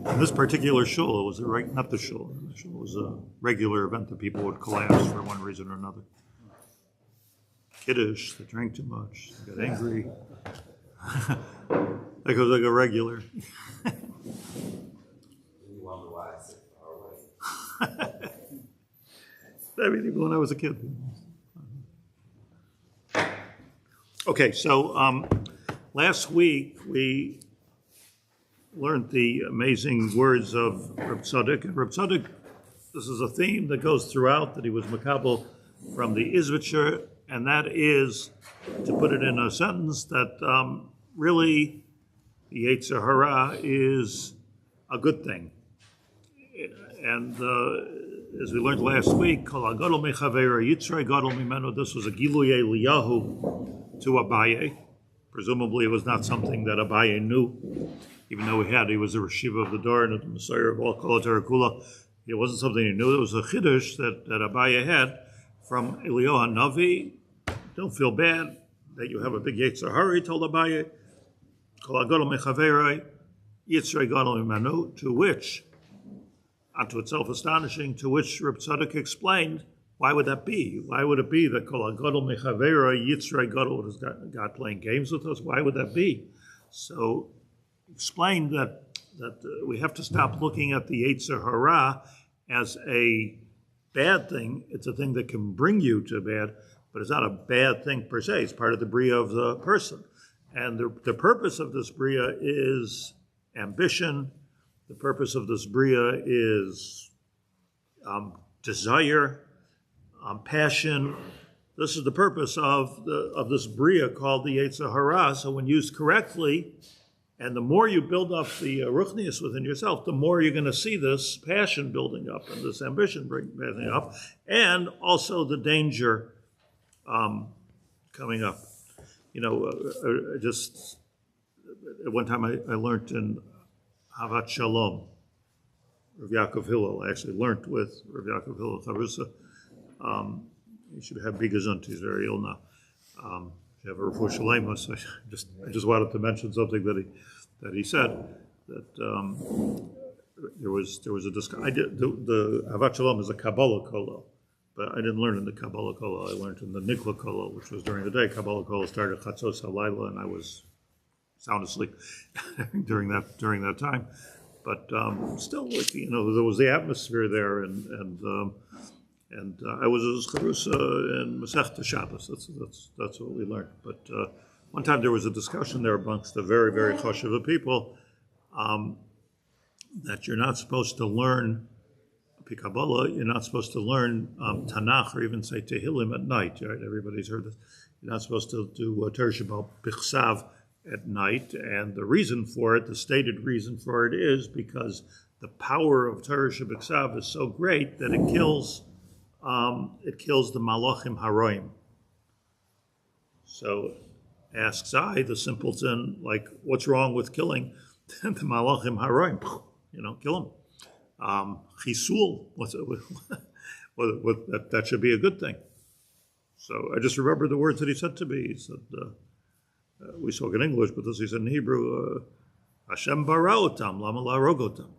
In this particular shul, it was not the shul. The shul was a regular event that people would collapse for one reason or another. Kiddush, they drank too much, they got angry. That goes like a regular. I mean, even when I was a kid. Okay, so last week we learned the amazing words of Reb Tzadok. And Reb Tzadok, this is a theme that goes throughout, that he was makabel from the Yetzer, and that is, to put it in a sentence, that really the Yetzer Hara is a good thing. And as we learned last week, this was a Gilui Eliyahu to Abaye. Presumably it was not something that Abaye knew, even though he was a Reshiva of the Dor and the Messiah of all Kol Kula. It wasn't something he knew. It was a Chiddush that Abaye had from Eliyahu Navi. Don't feel bad that you have a big Yetzer Hara, he told Abaye. To which, unto itself astonishing, to which Reb Tzadok explained, why would that be? Why would it be that Kol HaGadol Mechavera Yitzrei Gadol is God playing games with us? Why would that be? So explained that we have to stop looking at the Yetzer Hara as a bad thing. It's a thing that can bring you to bad, but it's not a bad thing per se. It's part of the bria of the person. And the purpose of this bria is ambition. The purpose of this bria is desire, passion. This is the purpose of this bria called the Yetzer Hara. So when used correctly, and the more you build up the ruchnius within yourself, the more you're going to see this passion building up and this ambition building up, and also the danger coming up. You know, just at one time I learned in Havat Shalom, Rav Yaacov Hillel. I actually learned with Rav Yaacov Hillel Charusa. He should have big gesund. He's very ill now. Should have a refuah shlema. So I just wanted to mention something that he said, that there was a discussion. The Havat Shalom is a Kabbalah Kolo, but I didn't learn in the Kabbalah Kolo. I learned in the Nikla Kolo, which was during the day. Kabbalah Kolo started at Chatzos HaLayla, and I was sound asleep during that time, but still, there was the atmosphere there, and I was a charusa in Masechta Shabbos. That's what we learned. But one time there was a discussion there amongst the very, very choshev people that you're not supposed to learn Kabbalah. You're not supposed to learn Tanakh or even say Tehillim at night. Right? Everybody's heard this. You're not supposed to do Torah Shabbat Bichsav at night, and the reason for it, the stated reason for it, is because the power of Torah Shabbat is so great that it kills the Malachim Haroim. So asks I, the simpleton, like, what's wrong with killing the Malachim Haroim? Kill them. Chisul, that should be a good thing. So I just remember the words that he said to me. He said, we spoke in English, but this he said in Hebrew, Hashem bara otam, lama lahorog otam.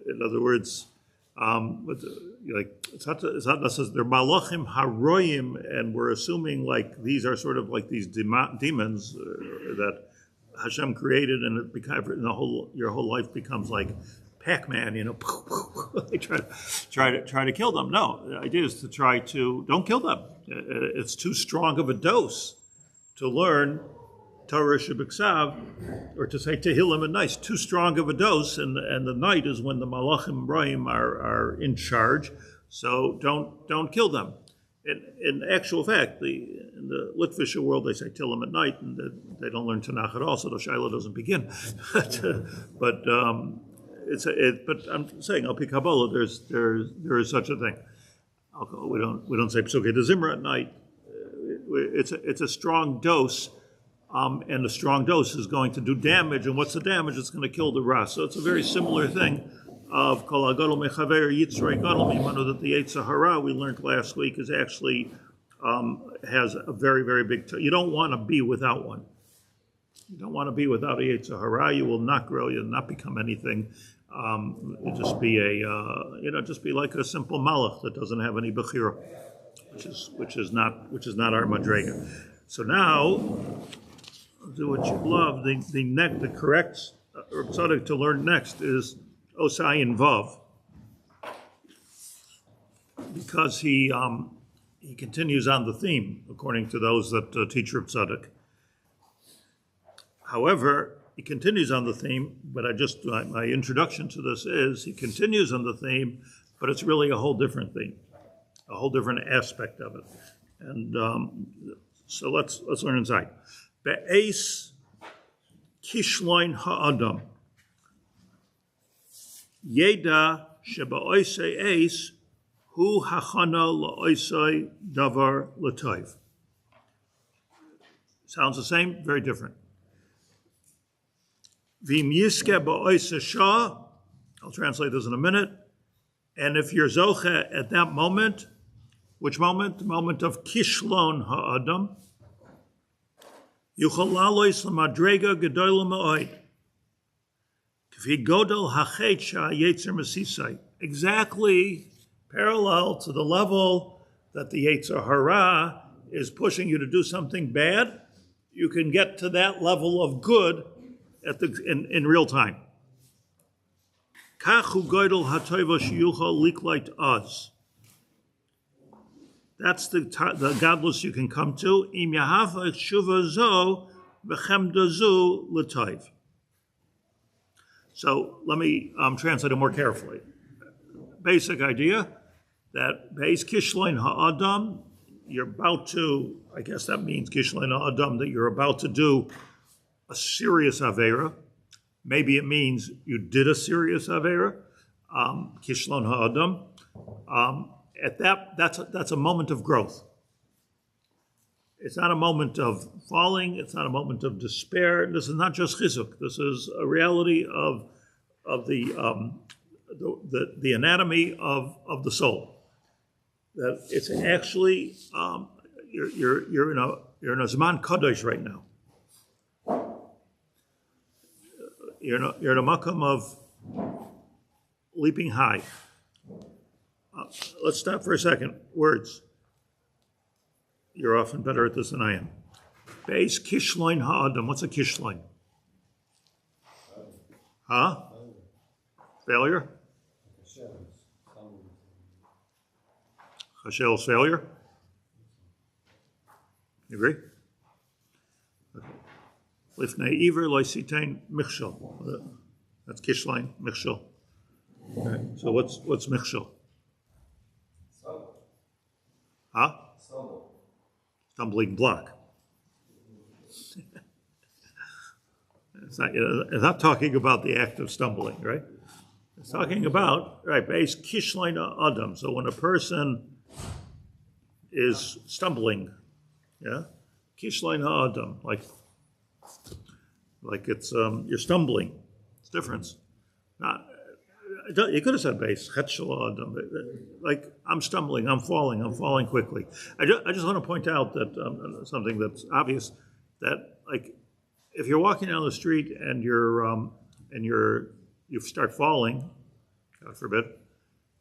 In other words, it's not necessarily, they're malachim haroyim, and we're assuming like these are sort of like these demons that Hashem created, and it becomes, your whole life becomes like Pac-Man, they try to kill them. No, the idea is to don't kill them. It's too strong of a dose to learn Torah Shebiksav, or to say Tehillim at night. Too strong of a dose, and the night is when the Malachim Brahim are in charge. So don't kill them. In actual fact, in the Litvisha world, they say Tehillim at night, and they don't learn Tanakh at all, so the Shaila doesn't begin. but I'm saying Al Pi Kabbalah, there is such a thing. We don't say Pesukei de Zimra at night. It's a strong dose, and the strong dose is going to do damage. And what's the damage? It's going to kill the Ra. So it's a very similar thing of Kol HaGadol Mechaver Yitzrei Gadol Mimanu, that the Yetzer Hara we learned last week is actually has a very, very big. You don't want to be without one. You don't want to be without a Yetzer Hara. You will not grow. You'll not become anything. You'll just be just be like a simple malach that doesn't have any bechira, which is not our madrega. So now, do what you love. The correct Tzadok to learn next is Osai and Vav, because he continues on the theme according to those that teach Tzadok. However, he continues on the theme, but my introduction to this is he continues on the theme, but it's really a whole different theme, a whole different aspect of it. And so let's learn inside. Be'es kishloin ha'adam yeda sheba'osei es hu hachana la'osei davar l'tov. Sounds the same, very different. V'im yiske ba'osei shah, I'll translate this in a minute. And if you're zoche at that moment, which moment? The moment of kishlon ha'adam, yuchal lalois l'madrega gedola ma'od. K'fi godel hachet sha'yetzer masisai. Exactly parallel to the level that the Yetzer Hara is pushing you to do something bad, you can get to that level of good in real time. Kachu godel hatoiva sheyuchal liklait az. That's the godless you can come to. Im yahafa shuva zo v'chemda zu l'tov. So let me translate it more carefully. Basic idea that beis kishlein ha'adam, you're about to, I guess that means kishlein ha'adam, that you're about to do a serious avera. Maybe it means you did a serious avera, kishlein ha'adam. That's a moment of growth. It's not a moment of falling. It's not a moment of despair. This is not just chizuk. This is a reality of the anatomy of the soul. That it's actually you're in a zman kadosh right now. You're in a makam of leaping high. Let's stop for a second. Words. You're often better at this than I am. Beis kishlein ha'adam. What's a kishlein? Huh? Failure? Hashel's failure? You agree? Lifnei iver lo sitein michshel. That's kishlein, michshel. Okay. So what's michshel? Huh? Stumbling block. It's not talking about the act of stumbling, right? It's talking about, right, beis kishlein adam. So when a person is stumbling, yeah, kishlein adam, like it's you're stumbling. It's different. You could have said beis chetshel adam, like I'm stumbling, I'm falling quickly. I just want to point out that something that's obvious, that like if you're walking down the street and you start falling, God forbid.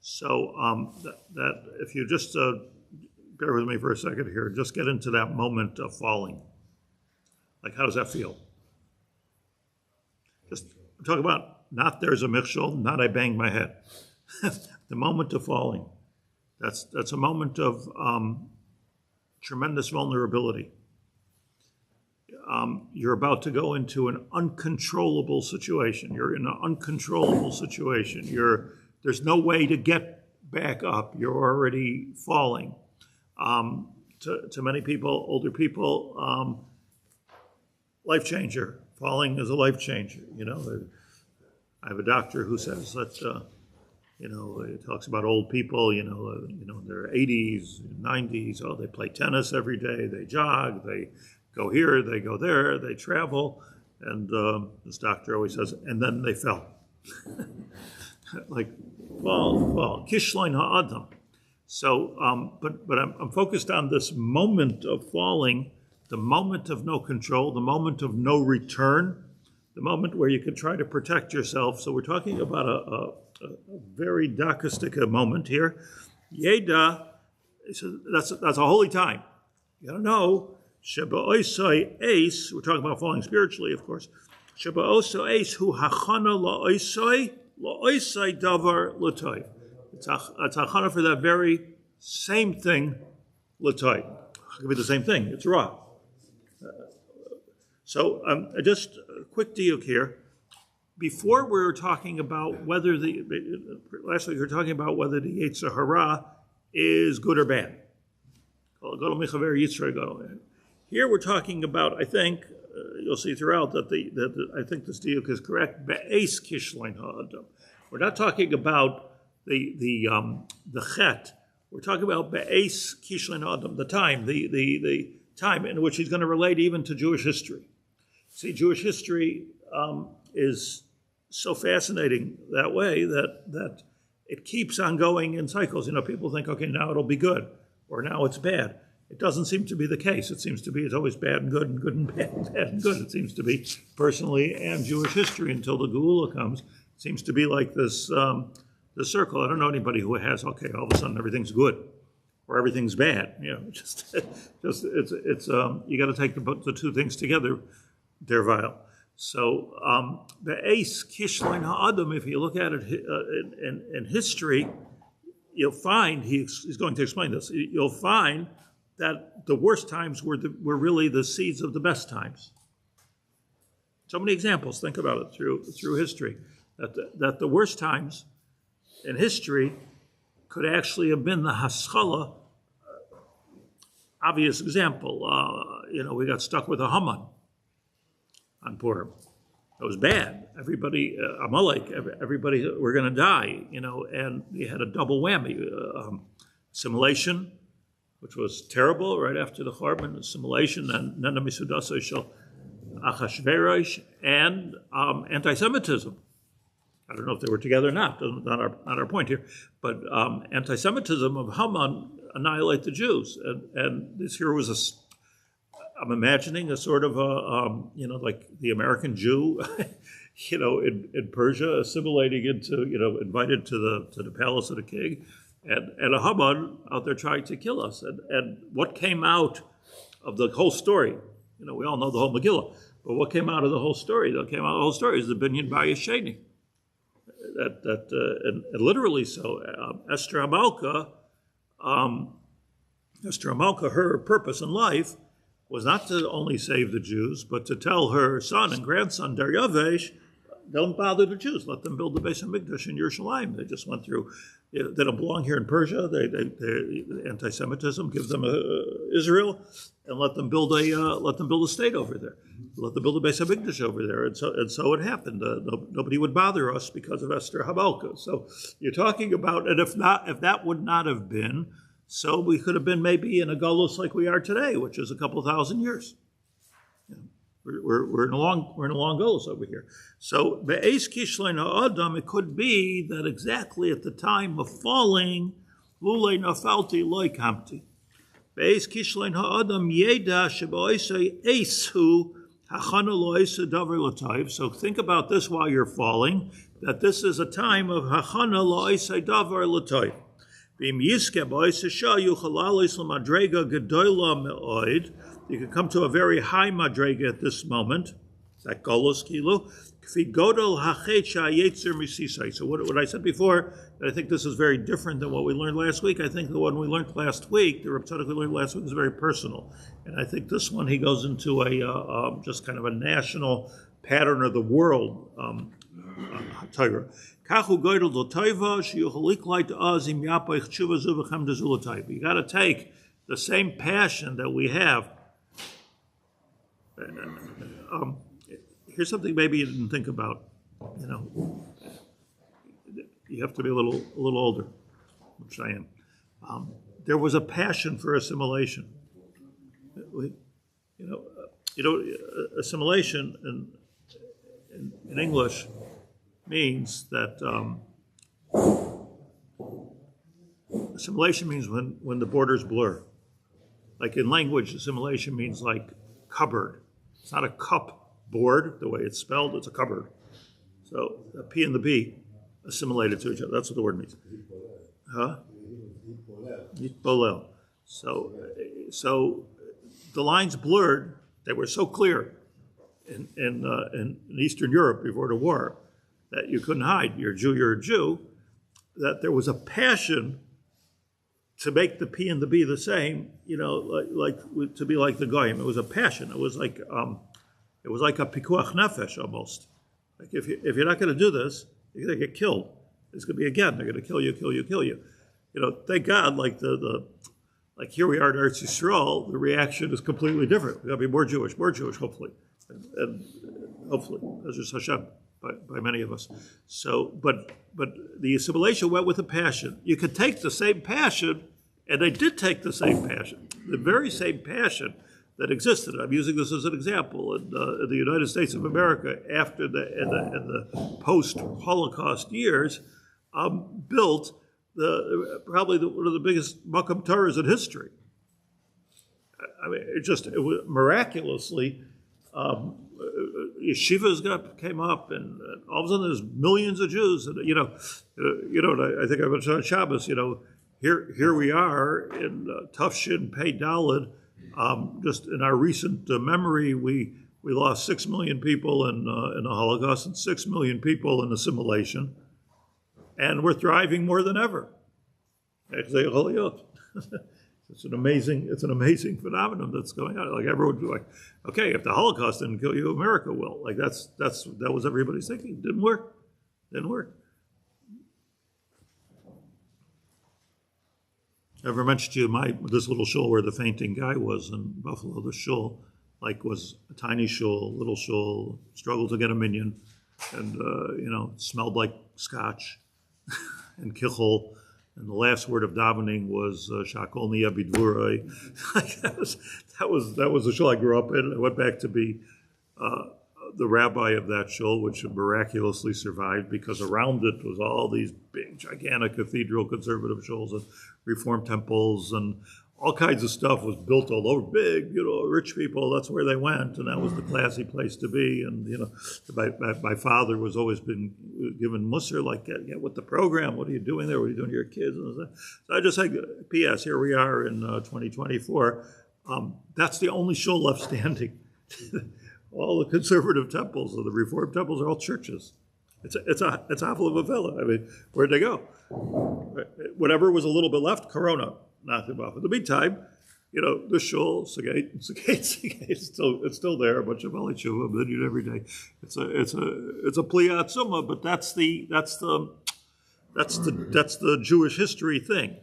So that if you just bear with me for a second here, just get into that moment of falling. Like, how does that feel? Just talk about not there's a michshel, not I banged my head. The moment of falling. That's a moment of tremendous vulnerability. You're about to go into an uncontrollable situation. You're in an uncontrollable situation. There's no way to get back up. You're already falling. To many people, older people, life changer. Falling is a life changer. You know, I have a doctor who says that, he talks about old people, in their 80s, 90s. Oh, they play tennis every day. They jog. They go here. They go there. They travel. And this doctor always says, and then they fell. Like, well, kishlein ha'adam. So, but I'm focused on this moment of falling the moment of no control, the moment of no return, the moment where you can try to protect yourself. So we're talking about a very dakistic moment here. Yeda, so that's a holy time. You gotta know, Sheba Oisai Ace, we're talking about falling spiritually, of course. Sheba Oisai Ace, hu hachana la'oisai davar l'toy. It's hachana for that very same thing, l'toy. It could be the same thing, it's raw. So just a quick diuk here. Before we were talking about whether last week we were talking about whether the Yetzer Hara is good or bad. Here we're talking about, I think, you'll see throughout that I think this diuk is correct. Be'es kishlein ha'adam. We're not talking about the chet. We're talking about be'es kishlein ha'adam, the time, the time in which he's going to relate even to Jewish history. See, Jewish history is so fascinating that way that it keeps on going in cycles. You know, people think, okay, now it'll be good, or now it's bad. It doesn't seem to be the case. It seems to be it's always bad and good and good and bad and bad and good. It seems to be personally and Jewish history until the Geula comes. It seems to be like this circle. I don't know anybody who has, okay, all of a sudden everything's good or everything's bad. You know, just it's you got to take the two things together. They're vile. So be'es kishlein ha'adam, if you look at it in history, you'll find, he's going to explain this, you'll find that the worst times were really the seeds of the best times. So many examples, think about it through history, that the worst times in history could actually have been the haskalah. Obvious example, we got stuck with a Haman on Purim. It was bad. Everybody, Amalek, everybody were going to die, and you had a double whammy. Assimilation, which was terrible right after the Churban, assimilation, and Nana Misudasa Shel Achashverosh, and anti-Semitism. I don't know if they were together or not, not our point here, but anti-Semitism of Haman annihilate the Jews. And this here was I'm imagining a sort of like the American Jew, in Persia, assimilating into, invited to the palace of the king, and a Haman out there trying to kill us. And what came out of the whole story, we all know the whole Megillah, but what came out of the whole story? That came out of the whole story is the Binyan Bar Yesheni. And literally so. Esther Hamalka, her purpose in life was not to only save the Jews, but to tell her son and grandson, Daryavesh, don't bother the Jews. Let them build the Beis HaMikdash in Yerushalayim. They just went through, they don't belong here in Persia. They anti-Semitism, give them Israel, and let them build a state over there. Let them build a Beis HaMikdash over there. And so it happened. Nobody would bother us because of Esther Hamalka. So you're talking about, and if that would not have been, so we could have been maybe in a galus like we are today, which is a couple thousand years. We're in a long galus over here. So be'es kishlein ha'adam, it could be that exactly at the time of falling, lulei nafalti loy kamti. Be'es kishlein ha'adam yeda sheba'osei esu hachana lo'esa davar l'tayv. So think about this while you're falling, that this is a time of hachana lo'esa davar l'tayv. You can come to a very high madrega at this moment. That golos kilo. So what I said before, I think this is very different than what we learned last week. I think the one we learned last week, the Tzadok we learned last week, is very personal. And I think this one, he goes into a just kind of a national pattern of the world Torah. You got to take the same passion that we have. Here's something maybe you didn't think about. You have to be a little older, which I am. There was a passion for assimilation. Assimilation in English means that assimilation means when the borders blur. like in language, assimilation means like cupboard. It's not a cupboard, the way it's spelled, it's a cupboard. So the P and the B assimilated to each other. That's what the word means. Huh? Bolel. So the lines blurred. They were so clear in Eastern Europe before the war that you couldn't hide. You're a Jew. That there was a passion to make the P and the B the same. Like to be like the goyim. It was a passion. It was like a pikuach nefesh almost. Like if you're not going to do this, you're going to get killed. It's going to be again. They're going to kill you. Thank God. Like here we are in Eretz Yisrael, the reaction is completely different. We've got to be more Jewish, hopefully, and hopefully, as is Hashem by many of us. So, but the assimilation went with a passion. You could take the same passion, and they did take the same passion, the very same passion that existed. I'm using this as an example in the United States of America after the post-Holocaust years, built probably one of the biggest Makam Torahs in history. I mean, it was miraculously, yeshivas came up, and all of a sudden there's millions of Jews. And I think I mentioned on Shabbos. Here we are in Tufshin Pei Daled. Just in our recent memory, we lost 6 million people in the Holocaust and 6 million people in assimilation. And we're thriving more than ever. It's an amazing phenomenon that's going on. Like everyone would be like, okay, if the Holocaust didn't kill you, America will. Like that was everybody's thinking. Didn't work. I ever mentioned to you this little shul where the fainting guy was in Buffalo? The shul was a tiny shul, little shul, struggled to get a minyan, and smelled like scotch and kichel, and the last word of davening was Shakol Niya Bidvurei. That was the shul I grew up in. I went back to be the rabbi of that shul, which miraculously survived because around it was all these big, gigantic cathedral conservative shuls and reform temples, and all kinds of stuff was built all over. Big, rich people, that's where they went, and that was the classy place to be. And, my father was always been given musar, like, get with the program. What are you doing there? What are you doing to your kids? So I just said, P.S., here we are in 2024. That's the only shul left standing. All the conservative temples or the reform temples are all churches. It's awful of a villa. I mean, where'd they go? Whatever was a little bit left, Corona knocked them off. In the meantime, the shul, Segate, it's still there. A bunch of Bali Tshuva, minyan every day. It's a pliyat summa, but that's the Jewish history thing.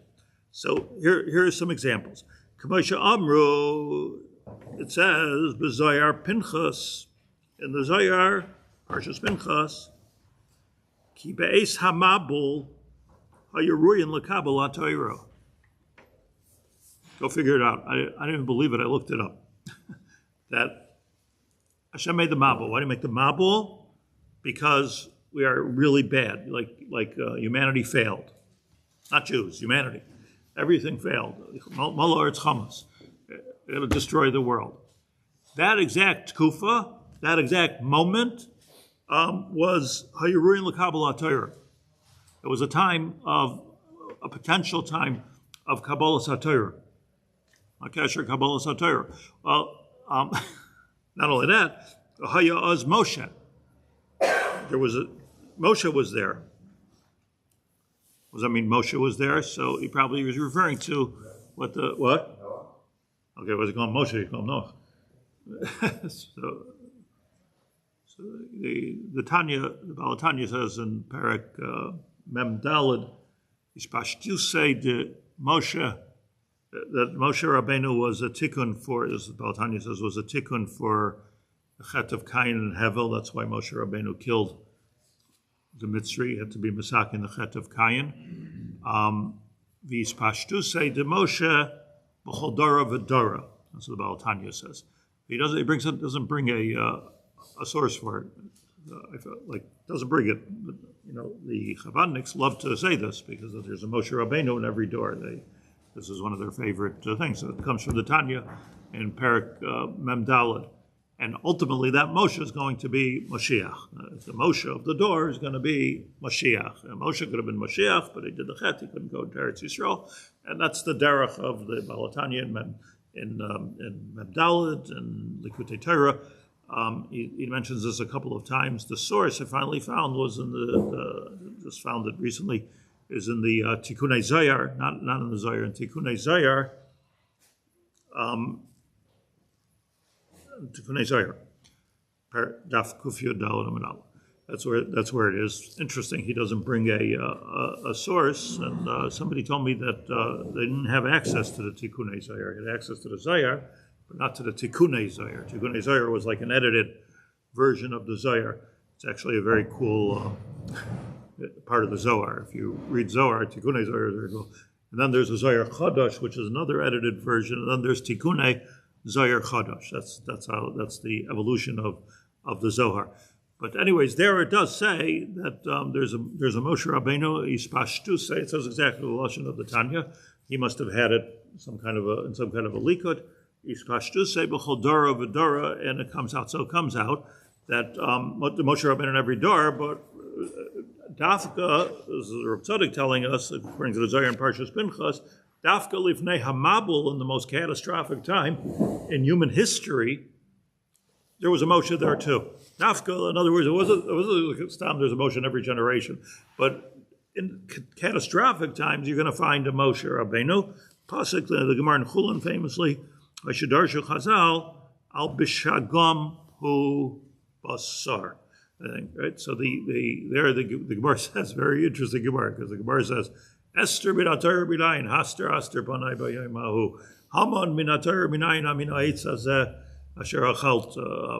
So here are some examples. Kamosha Amru, it says B'Zayar Pinchas in the Zayar, Parshas Pinchas, Ki be'es hamabul hayaruyin l'kabel ha'Torah. Go figure it out. I didn't even believe it. I looked it up. That Hashem made the mabul. Why do you make the mabul? Because we are really bad. Like humanity failed. Not Jews, humanity. Everything failed. Malo Eretz Chamas. It'll destroy the world. That exact kufa, that exact moment, was hayaruyin l'kabel ha'Torah. It was a potential time of Kabbalas HaTorah. Akasher Kabbalas HaTorah. Well, not only that, Haya Az Moshe. Moshe was there. Does that mean Moshe was there? So he probably was referring to what? Okay, was he called Moshe? He called Noah. So the Tanya, the Baal Tanya says in Perek Mem Daled, Ishpashtu say de Moshe, that Moshe Rabbeinu was a tikkun for, as the Baal Tanya says, was a tikkun for the chet of Cain and Hevel. That's why Moshe Rabbeinu killed the Mitzri. He had to be masakin the chet of Cain. The Ishpashtu say de Moshe b'chol dora v'dora. That's what the Baal Tanya says. He doesn't bring a source for it. I felt like doesn't bring it. But, the Chavadniks love to say this because there's a Moshe Rabbeinu in every door. This is one of their favorite things. So it comes from the Tanya in Perik Mem Daled. And ultimately, that Moshe is going to be Mashiach. The Moshe of the door is going to be Mashiach. And Moshe could have been Mashiach, but he did the chet. He couldn't go to Eretz Yisrael. And that's the derech of the Balatanya in Mem Daled and Likutei Torah. He mentions this a couple of times. The source I finally found was in just found it recently, is in the Tikkunei Zayar, not in the Zayar, in Tikkunei Zayar. Tikkunei Zayar, Daf Kufiyud Daled Amanal. That's where it is. Interesting. He doesn't bring a source, and somebody told me that they didn't have access to the Tikkunei Zayar. He had access to the Zayar, but not to the Tikkunei Zayar. Tikkunei Zayar was like an edited version of the Zayar. It's actually a very cool part of the Zohar. If you read Zohar, Tikkunei Zayar is very cool. And then there's a Zayar Chadash, which is another edited version, and then there's Tikkunei Zayar Chadash. That's the evolution of the Zohar. But anyways, there it does say that there's a Moshe Rabbeinu Ispashtu say. It says exactly the lashon of the Tanya. He must have had it in some kind of a likud. Ispashtu say b'chol dora v'dora, and it comes out. So it comes out that the Moshe Rabbeinu in every door, but Dafka, this is Rav Tzadok telling us, according to the Zohar and Parshas Pinchas, Dafka lifnei hamabul, in the most catastrophic time in human history, there was a Moshe there too. Dafka, in other words, it wasn't like there's a Moshe in every generation, but in catastrophic times, you're going to find a Moshe Rabbeinu. Pasuk, the Gemara in Chulin famously, Vayshadarshu Chazal al bishagam hu basar. I think, right? So the Gemara says, very interesting Gemara, because the Gemara says, Esther minatar minayin, haster panai b'yaymahu, Haman minatar minayin amin ha'itz hazeh asher achalt,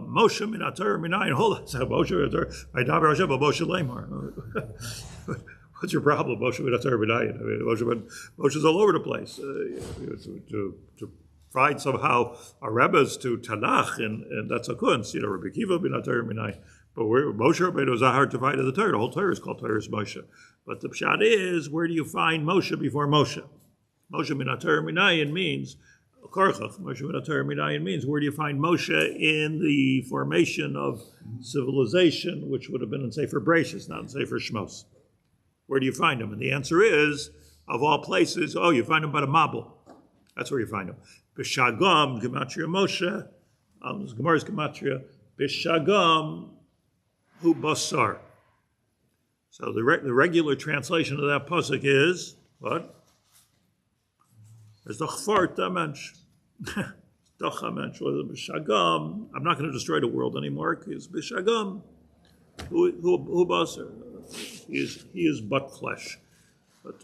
Moshe minatar minayin, hold on, Moshe minatar, v'ydaber Hashem b'Moshe lemar. What's your problem, Moshe minatar minayin? I mean, Moshe's all over the place. To find somehow a Rebbe's to Tanakh, and that's a kunst, Rabbi Kiva minatar minayin. But Moshe Rabbeinu is hard to find in the Torah. The whole Torah is called Torah's Moshe. But the pshat is, where do you find Moshe before Moshe? Moshe minatar minayin means, Korchach, Moshe minatar minayin means, where do you find Moshe in the formation of civilization, which would have been in Sefer Bereshis, not in Sefer Shmos? Where do you find him? And the answer is, of all places, you find him by the Mabul. That's where you find him. B'shagam, Gematria Moshe, Gemara's Gematria, B'shagam, hu basar. So the regular translation of that pasuk is what? It's the chfarta mensch. Dacha mensch. B'shagam. I'm not going to destroy the world anymore. Because b'shagam hu basar. He is but flesh. But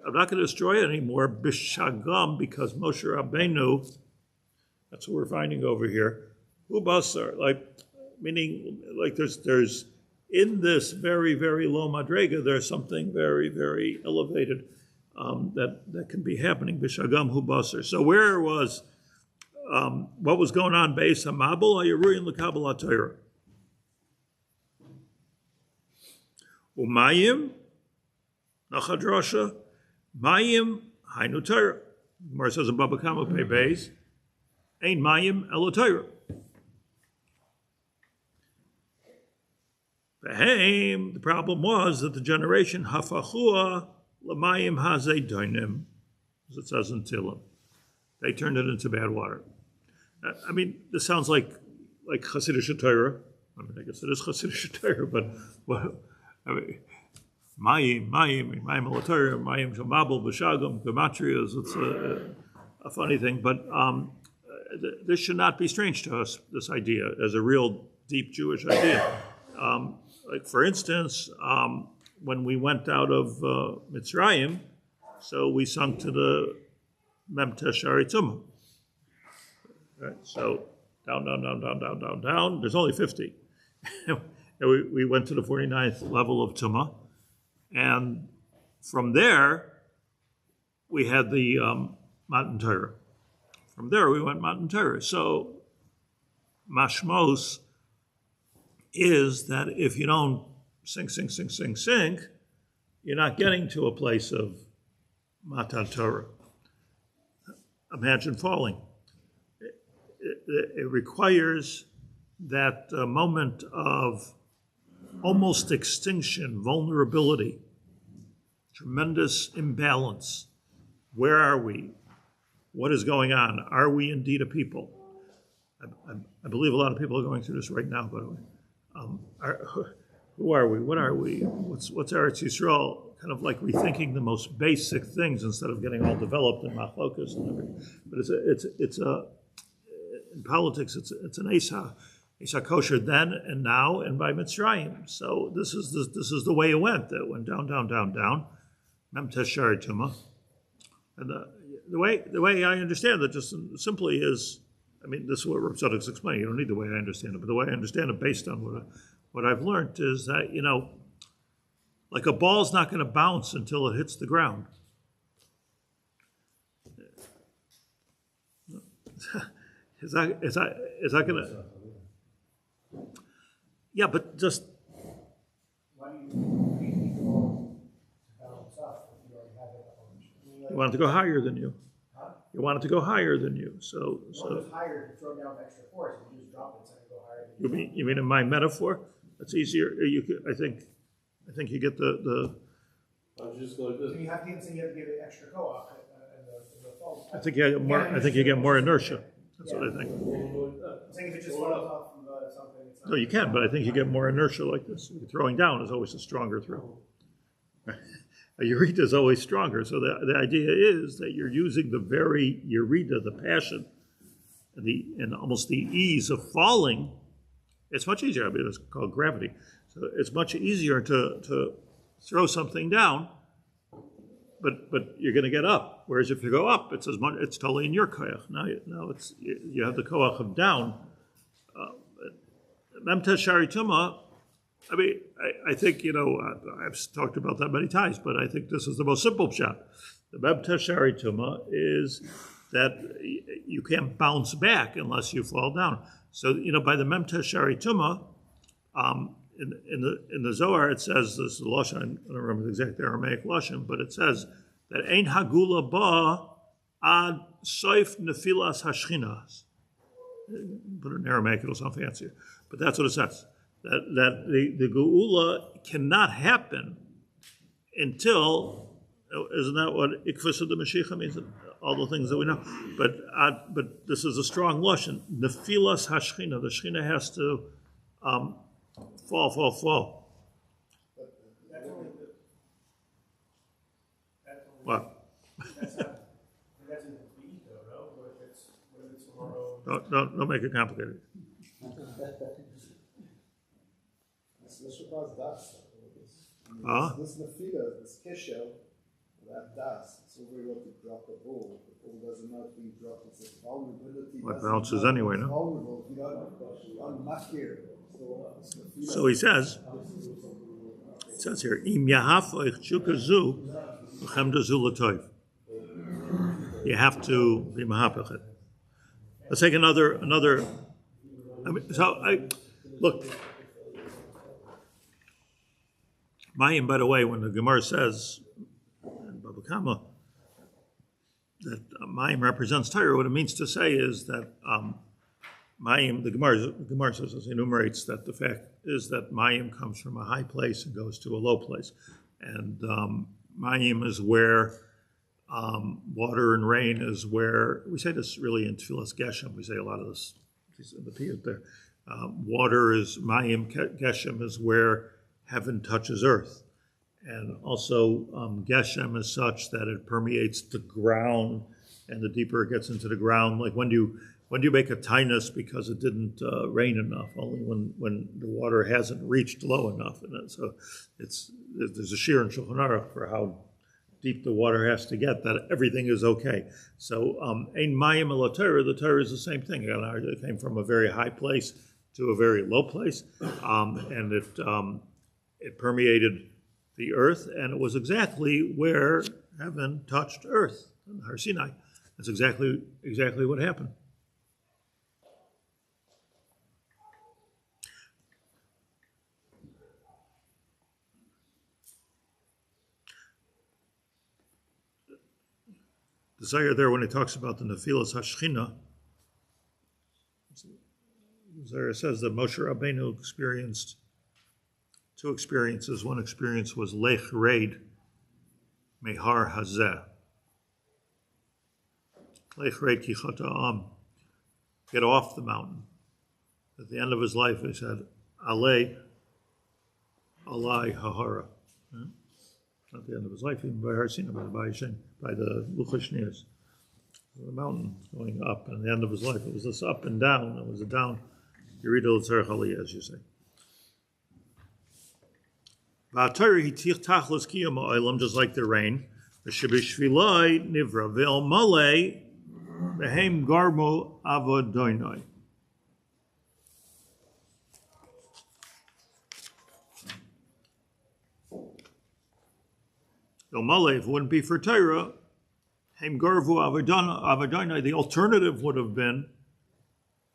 I'm not going to destroy it anymore. B'shagam, because Moshe Rabbeinu. That's what we're finding over here. Hu basar, meaning there's in this very, very low madrega, there's something very, very elevated that can be happening. B'shagam hu basar. So where was what was going on? Beis hamabul hayaruyin l'kabel haTorah. Umayim nachadrasha mayim hainu Torah. Gemara says in Baba Kama Pei Beis, ein mayim elo Torah. The problem was that the generation hafachua l'mayim hazei doinim, as it says in Tilim, they turned it into bad water. I mean, this sounds like Chassidish Torah. I mean, I guess it is Chassidish Torah, but I mean, mayim el-Torah, mayim shamabel b'shagam gematrias. It's a funny thing, but this should not be strange to us. This idea as a real deep Jewish idea. Like for instance, when we went out of Mitzrayim, so we sung to the Mem Teshari Tumah. Right, so down. There's only 50. And we went to the 49th level of Tumah, and from there we had the Matan Torah. From there we went Matan Torah. So Mashmos is that if you don't sing, you're not getting to a place of Matan Torah. imagine falling. It requires that moment of almost extinction, vulnerability, tremendous imbalance. Where are we? What is going on? Are we indeed a people? I believe a lot of people are going through this right now, by the way. Who are we? What are we? What's Eretz Yisrael? Kind of like rethinking the most basic things instead of getting all developed in machlokas and everything. But it's in politics it's an Esa kosher then and now and by Mitzrayim. So this is the way it went. It went down, down, down, down. Mem teshari tuma. And the way I understand it just simply is, I mean, this is what Rav Tzadok's explaining. You don't need the way I understand it, but the way I understand it based on what I've learned is that, like a ball's not going to bounce until it hits the ground. Is that going to? Yeah, but just. Why do you need people to balance up if you already have it? You want it to go higher than you. Huh? You want it to go higher than you. So. It's higher to throw down extra force. You just drop it, it's going to go higher than you mean in my metaphor? That's easier. I think you get the. I'll just go like this. So you have to give it extra co-op in the fall. I think you get more inertia. That's what I think. I'm saying if it just falls off from something, it's not. No, you can, but I think you get more inertia like this. Throwing down is always a stronger throw. A Yerida is always stronger. So the idea is that you're using the very Yerida, the passion, and almost the ease of falling. It's much easier. I mean, it's called gravity. So it's much easier to throw something down, but you're going to get up. Whereas if you go up, it's totally in your koach. Now you have the koach of down. Memtes Shari Tuma. I mean, I think I've talked about that many times, but I think this is the most simple shot. The Memtes Shari Tuma is that you can't bounce back unless you fall down. So by the Memtes Shari Tuma. In the Zohar, it says, this is the Lashon, I don't remember the exact Aramaic Lashon, but it says that Ein Hagula Ba Ad Soif Nefilas Hashchinas. Put it in Aramaic, it'll sound fancier. But that's what it says. That the Geula cannot happen until, isn't that what Ikvus of the Mashiach means? All the things that we know. But this is a strong Lashon. Nefilas Hashchina. The Shechina has to fall. That's only What? that's in the ego, no? What if it's tomorrow? Don't make it complicated. This was das. This nefila, this kesher, that das. So we want to drop a ball. The ball doesn't know it's being dropped. It's a vulnerability. What bounces anyway, no? Vulnerable. You don't makir. So he says, it says here, Im yahafoich chukazu, v'chemdazu l'toiv. You have to be mahapachet. Let's take another. Look. Mayim, by the way, when the Gemara says in Baba Kama that Mayim represents Torah, what it means to say is that Mayim, the Gemara says, enumerates that the fact is that Mayim comes from a high place and goes to a low place. And Mayim is where water and rain is where, we say this really in Tfilas Geshem, we say a lot of this in the Piyut there. Water is, Mayim Geshem is where heaven touches earth. And also Geshem is such that it permeates the ground, and the deeper it gets into the ground, like when do you make a tainus because it didn't rain enough? Only when the water hasn't reached low enough. And so there's a Shiur in Shulchan Aruch for how deep the water has to get that everything is okay. So ein mayim ela Torah, the Torah is the same thing. It came from a very high place to a very low place, and it permeated the earth, and it was exactly where heaven touched earth in Har Sinai. That's exactly what happened. The Zohar there, when he talks about the Nefilas HaShechina, the Zohar says that Moshe Rabbeinu experienced two experiences. One experience was Lech Reid Mehar Hazeh. Lech Reid Ki Chata get off the mountain. At the end of his life, he said, Alei Alai Hara. At the end of his life, even by Har Sinai, by the Luchashnias. The mountain going up, and at the end of his life, it was this up and down. It was a down, Yerida L'Tzarech Aliyah, as you say. V'atayri hitich tachlos kiyam ha'olam, just like the rain. V'shebishvilai nivra ve'elmalei v'hem garmu avodoinoi. Elmalei, if it wouldn't be for Torah, hem garvu avodoinoi, the alternative would have been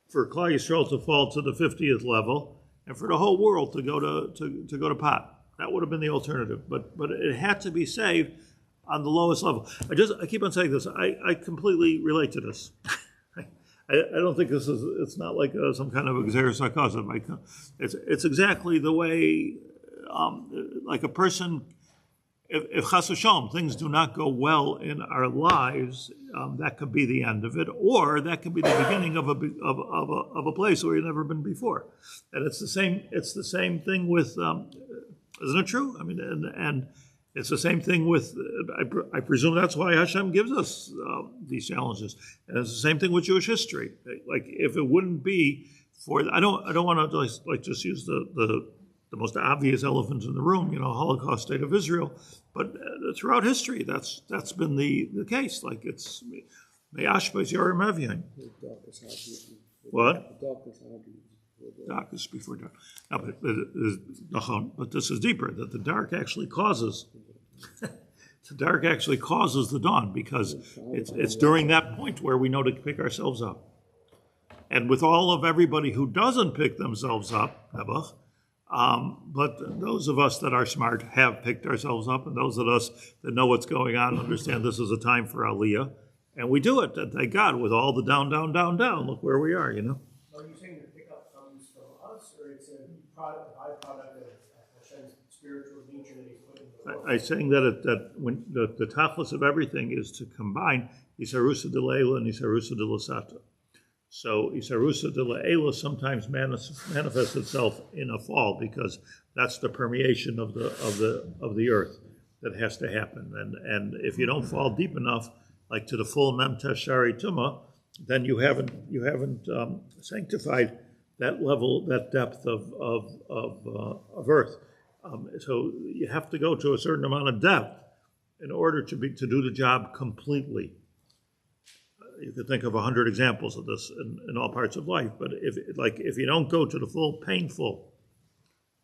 for Klal Yisrael to fall to the 50th level and for the whole world to go to pot. That would have been the alternative, but it had to be saved on the lowest level. I keep on saying this. I completely relate to this. I don't think this is. It's not like some kind of exericosm. It's exactly the way, like a person. If chas v'shalom, things do not go well in our lives, that could be the end of it, or that could be the beginning of a place where you've never been before. And it's the same. It's the same thing with. Isn't it true? I mean, and it's the same thing with, I presume that's why Hashem gives us these challenges. And it's the same thing with Jewish history. Like, if it wouldn't be for, I don't want to just use the most obvious elephant in the room, Holocaust state of Israel, but throughout history, that's been the case. Like, it's, Me'ashbez Yorim Evyain. What? Darkest before dark. No, but this is deeper. That the dark actually causes the dawn, because it's during that point where we know to pick ourselves up. And with all of everybody who doesn't pick themselves up, but those of us that are smart have picked ourselves up, and those of us that know what's going on understand this is a time for Aliyah, and we do it. And thank God, with all the down. Look where we are. Are you saying the pickup comes from us, or it's a byproduct of Hashem's spiritual nature that He's put in the world? I'm saying that when the tachlis of everything is to combine Isarusa de Leila and Isarusa de Lasata. So Isarusa de Leila sometimes manifests itself in a fall, because that's the permeation of the earth that has to happen. And if you don't fall deep enough, like to the full Memtesh Shari Tumah, then you haven't sanctified that level, that depth of earth. So you have to go to a certain amount of depth in order to do the job completely. You could think of 100 examples of this in all parts of life, but if you don't go to the full painful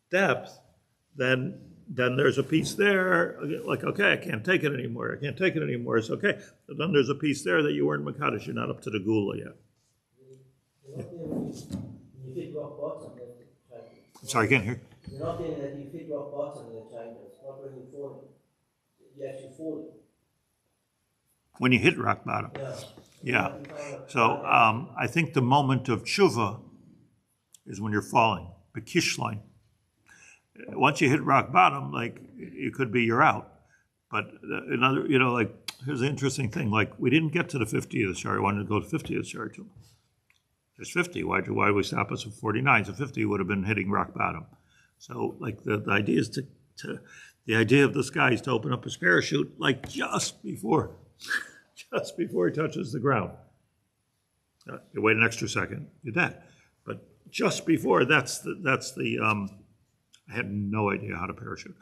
depth, then there's a piece there, like, okay, I can't take it anymore. It's okay. But then there's a piece there that you weren't Makadish. You're not up to the Gula yet. You hit rock bottom, I'm sorry, I can't hear. You're not saying that you hit rock bottom in the time. It's not when you're falling. You actually falling. When you hit rock bottom. Yeah. So I think the moment of tshuva is when you're falling. Bekishlein. Once you hit rock bottom, like, it could be you're out. But another, here's the interesting thing. Like, we didn't get to the 50th shari. We wanted to go to 50th shari too. There's 50. Why do we stop us at 49? So 50 would have been hitting rock bottom. So, like, the idea is the idea of this guy is to open up his parachute, like, just before he touches the ground. You wait an extra second, you're dead. But just before, that's the I had no idea how to parachute.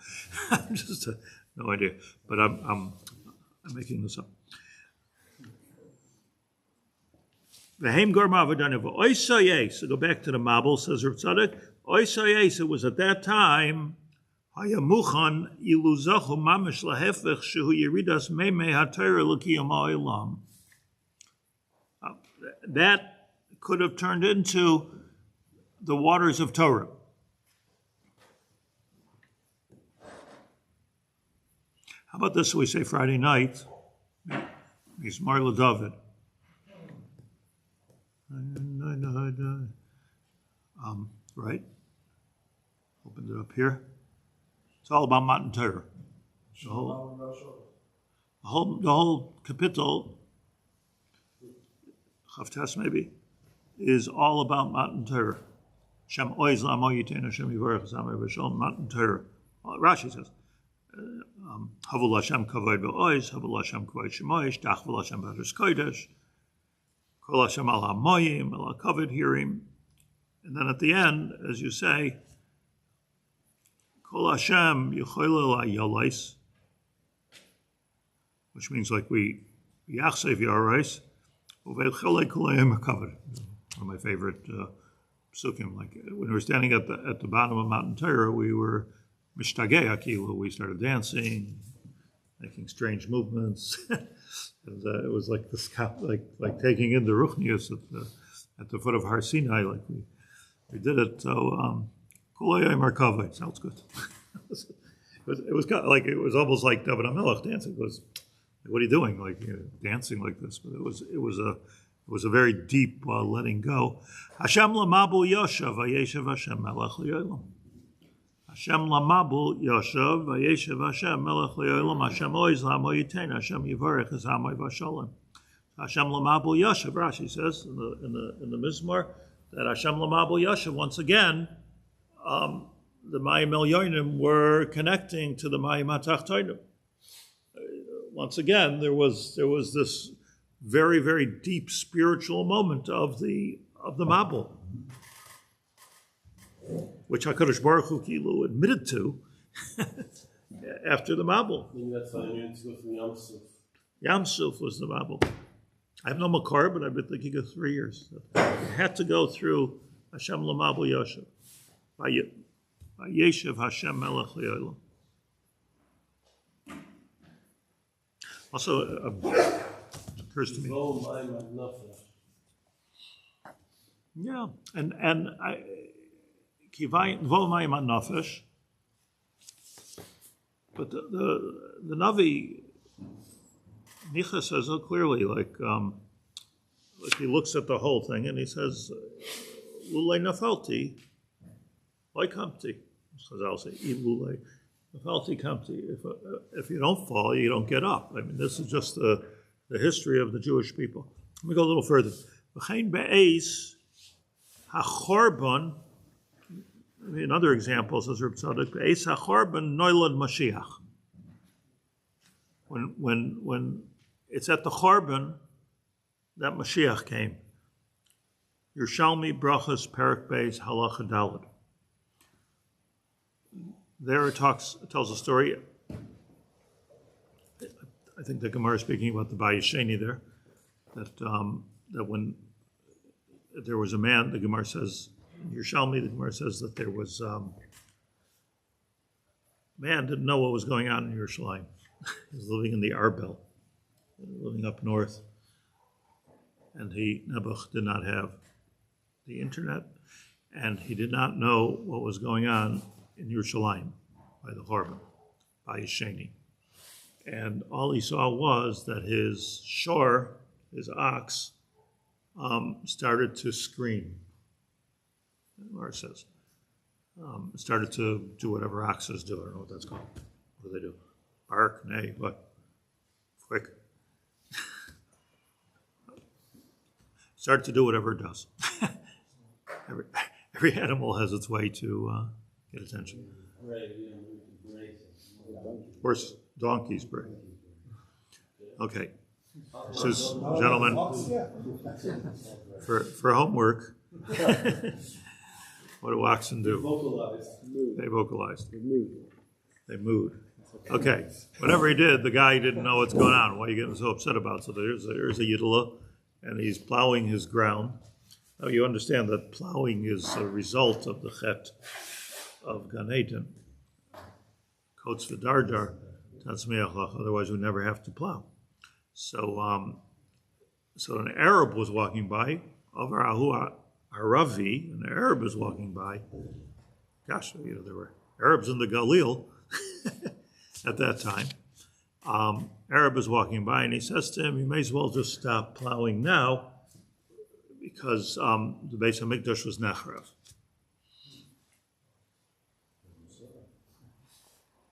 Just no idea. But I'm making this up. So go back to the Mabul, says Rav Tzadok. It was at that time that could have turned into the waters of Torah. How about this? We say Friday night. Mizmor LeDavid. Right? Opened it up here. It's all about Matan Torah. The whole kapitel, Chavtes maybe, is all about Matan Torah. Shem oiz la'amo yitein Hashem yivarech zamei v'shalom Matan Torah. Rashi says, Havu l'Hashem kavod v'oiz, Havu l'Hashem kavod shemoish, Dach v'Hashem b'adras kodesh, Kol Hashem al ha'moyim, al ha'kavod hirim. And then at the end, as you say, Kol Hashem yichoyle la'yolais, which means like we yachsev yarais, uve'cholei kulayim ha'kavod. One of my favorite psukim. Like when we were standing at the bottom of Matan Torah, we were mishtagei akilu. We started dancing, making strange movements. It was like this, like taking in the ruchnius at the foot of Har Sinai. Like we did it. So kulayim ha'kavod sounds good. It was kind of like, it was almost like David HaMelech dancing. It was, what are you doing? Like dancing like this? But it was a very deep letting go. Hashem lamabu yoshav vayeshev Hashem melech li'olam. Hashem lamabu yoshav vayeshev Hashem melech li'olam. Hashem oiz la'amo yitein Hashem yivarech es ha'amay v'shalom. Hashem lamabu yoshav. Rashi says in the Mizmor that Hashem lamabu yoshav. Once again, the Mayim Elyonim were connecting to the Mayim HaTachtonim. Once again, there was this very, very deep spiritual moment of the Mabul, which HaKadosh Baruch Hu Kilu admitted to after the Mabul. That's why you need to go from Yam Suf. Yam Suf was the Mabul. I have no makar, but I've been thinking of 3 years. I had to go through Hashem Lamabul Yoshev. Yeshiv Hashem Melech Li'olam. Also, it occurs to me. Yeah, and Kivayim Vo Mayim Nafesh. But the Navi Micha says so clearly, like he looks at the whole thing and he says, Lulei Nafalti, like Kamti. I'll say, Lulei Nafalti Kamti. If you don't fall, you don't get up. I mean, this is just the history of the Jewish people. Let me go a little further. V'chein be'eis ha'chorban. Another example says Reb Tzadok, be'eis ha'chorban noilad Mashiach. When it's at the Chorban that Mashiach came. Yerushalmi Brachas Perek Beis Halacha Daled. There it tells a story. I think the Gemara is speaking about the Bayesheni there. That when there was a man, the Gemara says, Yerushalmi, the Gemara says that there was man didn't know what was going on in Yerushalayim. He was living in the Arbel, living up north, and Nebuch did not have the internet, and he did not know what was going on in Yerushalayim by the Chorban, by Yesheni. And all he saw was that his shor, his ox, started to scream. Mar says, started to do whatever oxes do. I don't know what that's called. What do they do? Bark, neigh, what? Quick. Started to do whatever it does. Every animal has its way to get attention. Horse, donkeys bray. Okay. This is, gentlemen, for homework, what do oxen do? They vocalized. They mooed. Okay. Whatever he did, the guy didn't know what's going on. What are you getting so upset about? So there's a Yidla, and he's plowing his ground. Now you understand that plowing is a result of the chet of Gan Eden. Kots v'dardar, tatzmeach, otherwise we'd never have to plow. So an Arab was walking by, over Ahu Aravi, an Arab was walking by. Gosh, there were Arabs in the Galil at that time. Arab is walking by, and he says to him, you may as well just stop plowing now, because the Beis HaMikdash was Nechrav.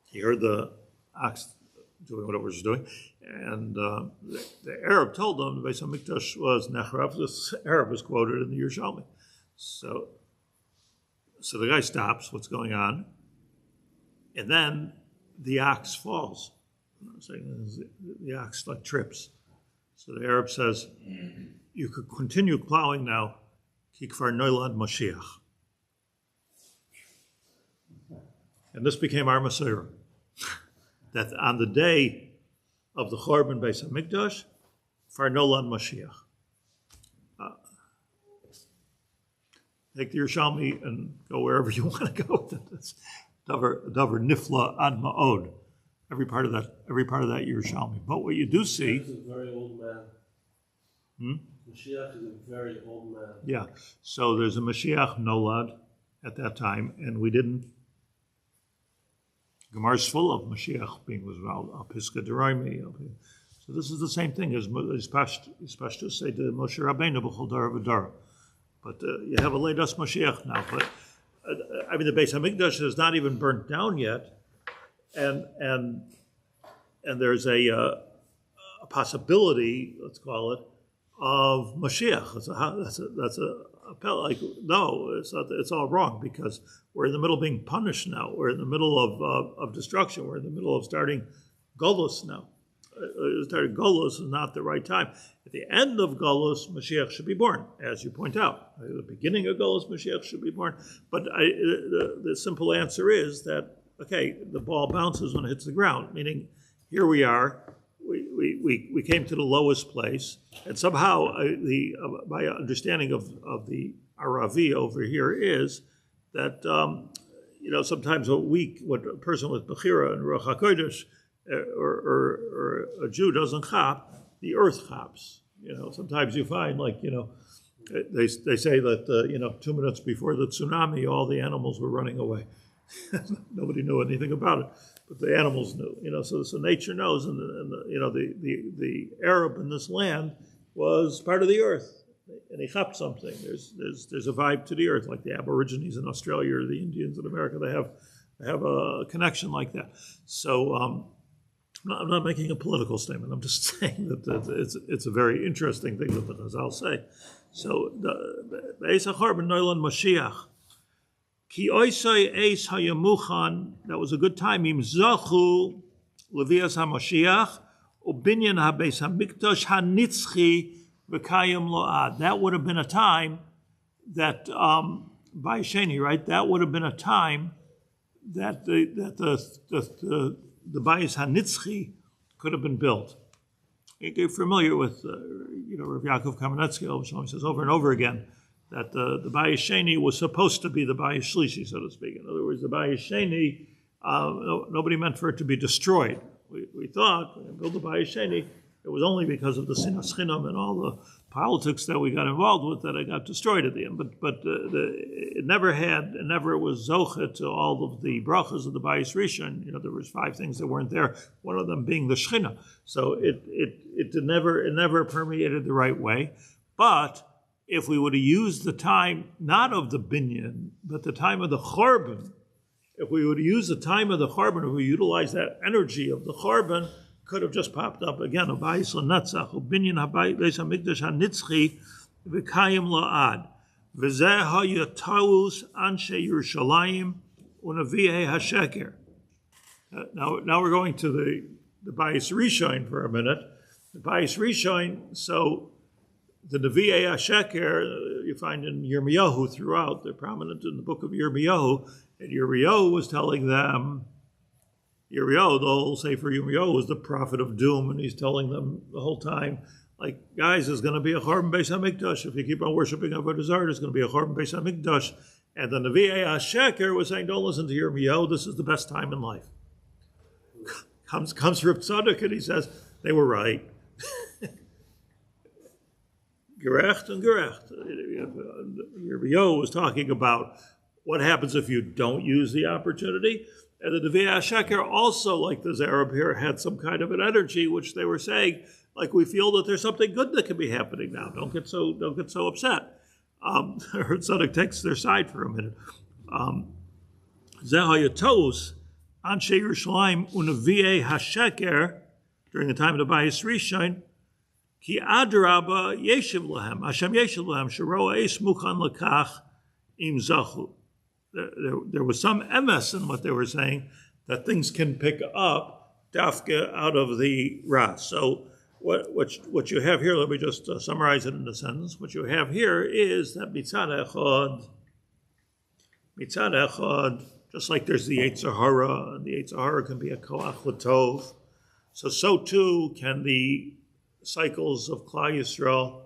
He heard the ox doing whatever it was doing, and the Arab told him the Beis HaMikdash was Nechrav. This Arab is quoted in the Yerushalmi. So the guy stops, what's going on, and then the ox falls. The ox like trips. So the Arab says, you could continue plowing now, ki kvar noilad Mashiach. And this became our Messiah. That on the day of the Chorban Beis HaMikdash, kvar noilad Mashiach. Take the Yerushalmi and go wherever you want to go. That's davar nifla ad ma'od. Every part of that Yerushalmi. But what you do see, He's a very old man. Mashiach is a very old man. Yeah. So there's a Mashiach nolad at that time, and we didn't. Gemar's full of Mashiach being was al piska deraimi. So this is the same thing as Pashtus say to Moshe Rabbeinu b'chol dara v'dara. But you have a Leidas Mashiach now. But I mean, the Beis HaMikdash is not even burnt down yet, and there's a possibility, let's call it, of Mashiach. That's a like no, it's not. It's all wrong because we're in the middle of being punished now. We're in the middle of destruction. We're in the middle of starting Golus now. Starting Golus is not the right time. At the end of Golus, Mashiach should be born, as you point out. At the beginning of Golus, Mashiach should be born. But the simple answer is that, okay, the ball bounces when it hits the ground, meaning here we are, we came to the lowest place, and somehow my understanding of the Aravi over here is that, sometimes what a person with Bechira and Ruach HaKodesh or a Jew doesn't chop, the earth chops. Sometimes you find they say that 2 minutes before the tsunami, all the animals were running away. Nobody knew anything about it, but the animals knew. So nature knows, and the Arab in this land was part of the earth, and he chopped something. There's a vibe to the earth, like the Aborigines in Australia or the Indians in America. They have a connection like that. So. I'm not making a political statement. I'm just saying that it's a very interesting thing that the Chazal say. So the Beis HaCharban Noilan Mashiach Ki Oisai Eis Hayamuchan, that was a good time. Im Zachu Levias HaMashiach Ubinyan HaBeis HaMikdash HaNitzchi V'Kayim Lo'ad. That would have been a time that by Sheni, right? That would have been a time that the Bayis HaNitzchi could have been built. You're familiar with, Rav Yaakov Kamenetsky, Shalom says over and over again that the Bayis Sheni was supposed to be the Bayis Shlishi, so to speak. In other words, the Bayis Sheni, nobody meant for it to be destroyed. We thought, when we built the Bayis Sheni, it was only because of the Sinas Chinam and all the politics that we got involved with that it got destroyed at the end. But it never was zoche to all of the brachas of the Bayis Rishon. There was 5 things that weren't there. One of them being the Shechina. So it never permeated the right way. But if we would have used the time not of the binyan, but the time of the Chorban, if we would have used the time of the Chorban, if we utilized that energy of the Chorban, could have just popped up again. Abayis l'netzach, ubinyan habayis hamikdash hanitzchi v'kayim la'ad, v'zeh ha'yatavus anshe Yerushalayim u'nevi'ei hasheker. Now we're going to the Bayis Rishon for a minute. The Bayis Rishon, so the Nevi'ei hasheker you find in Yirmiyahu throughout. They're prominent in the book of Yirmiyahu, and Yirmiyahu was telling them. Yirmiyahu, the whole Sefer Yirmiyahu, was the prophet of doom, and he's telling them the whole time, like, guys, there's going to be a Chorban Beis HaMikdash. If you keep on worshiping Avodah Zarah, there's going to be a Chorban Beis HaMikdash. And the Nevi'ei HaSheker was saying, don't listen to Yirmiyahu, this is the best time in life. Comes Reb Tzadok, and he says, they were right. Gerecht and Gerecht. Yirmiyahu was talking about what happens if you don't use the opportunity? And the Nevi'ei HaSheker also, like this Arab here, had some kind of an energy, which they were saying, like, we feel that there's something good that can be happening now. Don't get so upset. Her Tzadok takes their side for a minute. Zehayatos, Anshe Yerushalayim Unevi'ei HaSheker, during the time of the Bayis Rishon, Ki Adraba Yeshiv Lahem, Hashem Yeshiv Lahem, Sheroa Eis Mukhan Lakach Im Zachu. There was some emes in what they were saying, that things can pick up dafka out of the ra. So what you have here, let me just summarize it in a sentence. What you have here is that mitzad echad, just like there's the Yetzer Hara, and the Yetzer Hara can be a koach l'tov, so too can the cycles of Klal Yisrael,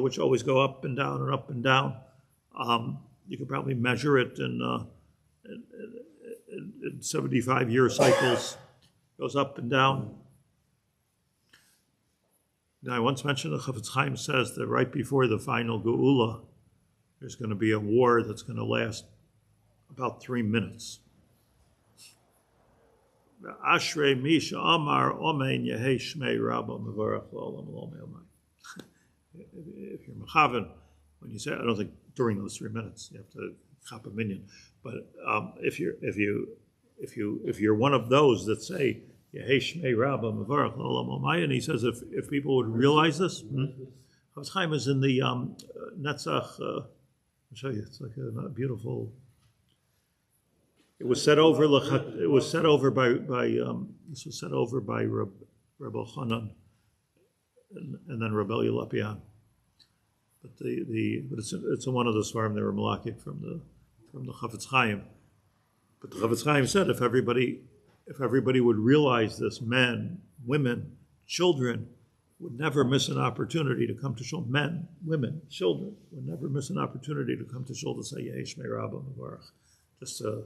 which always go up and down and up and down. You can probably measure it in 75-year cycles, goes up and down. Now, I once mentioned that Chaim says that right before the final Geula, there's going to be a war that's going to last about 3 minutes. Ashrei Misha Amar Omein Yehei Shmei Rabba Mevarach L'Olam L'Olam. If you're mechaven, when you say, I don't think during those 3 minutes you have to chop a minyan, but if you're one of those that say Yehei Shmei Rabba Mevarach L'Olam L'Olam, and he says if people would realize this, Chaim is in the Netzach. I'll show you. It's like a beautiful. It was set over. It was set over by this was set over by Rebbe Chanan, and then Rebbe Yelapian. But it's in one of the svarim they were malakik from the Chafetz Chaim. But the Chafetz Chaim said if everybody would realize this, men, women, children would never miss an opportunity to come to shul. Men, women, children would never miss an opportunity to come to shul to say Yehei Shmei Rabba Mevarach, just to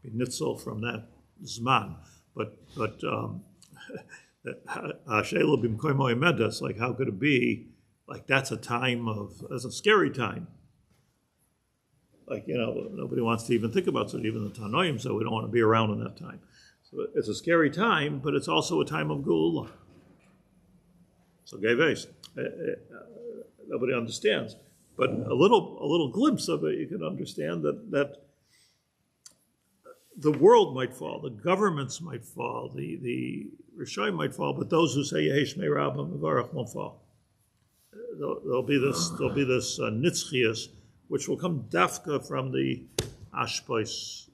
be nitzel from that zman. But Ashela b'mkoimo emedas, like how could it be? Like that's a scary time. Like, nobody wants to even think about it. Even the Tanoim said we don't want to be around in that time. So it's a scary time, but it's also a time of Geula. So Geves, nobody understands. But a little glimpse of it, you can understand that the world might fall, the governments might fall, the Rishonim might fall, but those who say Yehei Shmei Rabba Mevarach won't fall. There'll be this nitzchias, which will come dafka from the ashpois